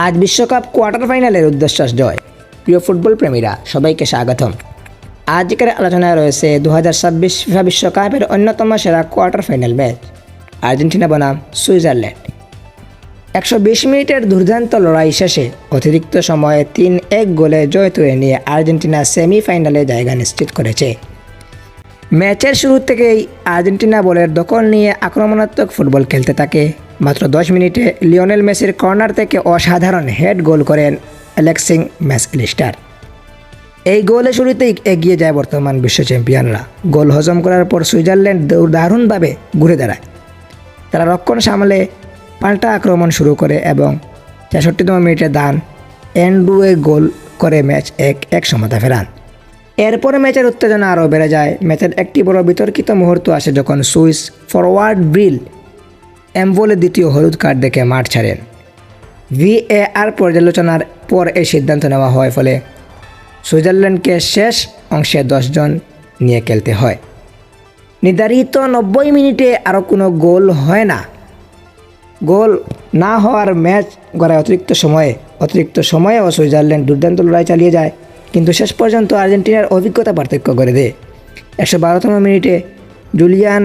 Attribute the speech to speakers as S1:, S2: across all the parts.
S1: আজ বিশ্বকাপ কোয়ার্টার ফাইনালের উদ্দেশ্য জয়। প্রিয় ফুটবল প্রেমীরা সবাইকে স্বাগতম। আজকের আলোচনায় রয়েছে 2026 ফিফা বিশ্বকাপের অন্যতম সেরা কোয়ার্টার ফাইনাল ম্যাচ আর্জেন্টিনা বনাম সুইজারল্যান্ড। 120 মিনিটের দুর্দান্ত লড়াই শেষে অতিরিক্ত সময়ে 3-1 গোলে জয় তুলে নিয়ে আর্জেন্টিনা সেমিফাইনালে জায়গা নিশ্চিত করেছে। ম্যাচের শুরু থেকেই আর্জেন্টিনা বলের দখল নিয়ে আক্রমণাত্মক ফুটবল খেলতে থাকে। মাত্র 10 মিনিটে লিওনেল মেসির কর্নার থেকে অসাধারণ হেড গোল করেন অ্যালেক্সিস ম্যাকঅ্যালিস্টার। এই গোলে শুরুতেই এগিয়ে যায় বর্তমান বিশ্ব চ্যাম্পিয়নরা। গোল হজম করার পর সুইজারল্যান্ড দারুণভাবে ঘুরে দাঁড়ায়। তারা রক্ষণ সামলে পাল্টা আক্রমণ শুরু করে এবং 66তম মিনিটে দান এন্ডুয়ে গোল করে ম্যাচ 1-1 সমতা ফেরান। এরপরে ম্যাচের উত্তেজনা আরও বেড়ে যায়। ম্যাচের একটি বড় বিতর্কিত মুহূর্ত আসে যখন সুইস ফরওয়ার্ড ব্রিল এমবোলে দ্বিতীয় হলুদ কার্ড দেখে মাঠ ছাড়েন। VAR পর্যালোচনার পর এই সিদ্ধান্ত নেওয়া হয়, ফলে সুইজারল্যান্ডকে শেষ অংশে 10 জন নিয়ে খেলতে হয়। নির্ধারিত 90 মিনিটে আরও কোনো গোল হয় না। গোল না হওয়ার ম্যাচ গড়ায় অতিরিক্ত সময়েও সুইজারল্যান্ড দুর্দান্ত লড়াই চালিয়ে যায়, কিন্তু শেষ পর্যন্ত আর্জেন্টিনার অভিজ্ঞতা পার্থক্য করে দেয়। 112তম মিনিটে জুলিয়ান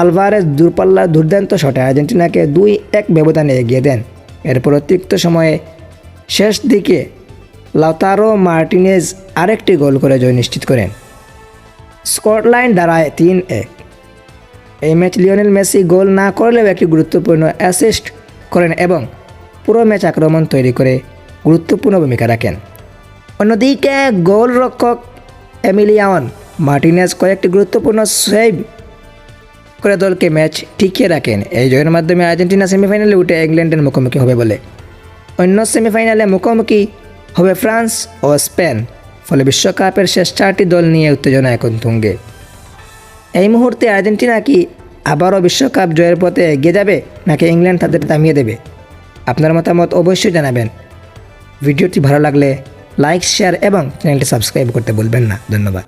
S1: আলভারেজ দূরপাল্লার দুর্দান্ত শটে আর্জেন্টিনাকে 2-1 ব্যবধানে এগিয়ে দেন। এরপর অতিরিক্ত সময়ে শেষ দিকে লাউতারো মার্টিনেজ আরেকটি গোল করে জয় নিশ্চিত করেন। স্কটল্যান্ড দাঁড়ায় 3-1। এই ম্যাচ লিওনেল মেসি গোল না করলেও একটি গুরুত্বপূর্ণ অ্যাসিস্ট করেন এবং পুরো ম্যাচ আক্রমণ তৈরি করে গুরুত্বপূর্ণ ভূমিকা রাখেন। অন্যদিকে গোলরক্ষক এমিলিয়ানো মার্টিনেজ কয়েকটি গুরুত্বপূর্ণ সেভ করে দলকে ম্যাচ টিকিয়ে রাখেন। এই জয়ের মাধ্যমে আর্জেন্টিনা সেমিফাইনালে উঠে ইংল্যান্ডের মুখোমুখি হবে বলে। অন্য সেমিফাইনালে মুখোমুখি হবে ফ্রান্স ও স্পেন। ফলে বিশ্বকাপের শেষ 4টি দল নিয়ে উত্তেজনা এখন তুঙ্গে। এই মুহূর্তে আর্জেন্টিনা কি আবারও বিশ্বকাপ জয়ের পথে এগিয়ে যাবে, নাকি ইংল্যান্ড তাদের থামিয়ে দেবে? আপনার মতামত অবশ্যই জানাবেন। ভিডিওটি ভালো লাগলে লাইক, শেয়ার এবং চ্যানেলটি সাবস্ক্রাইব করতে ভুলবেন না। ধন্যবাদ।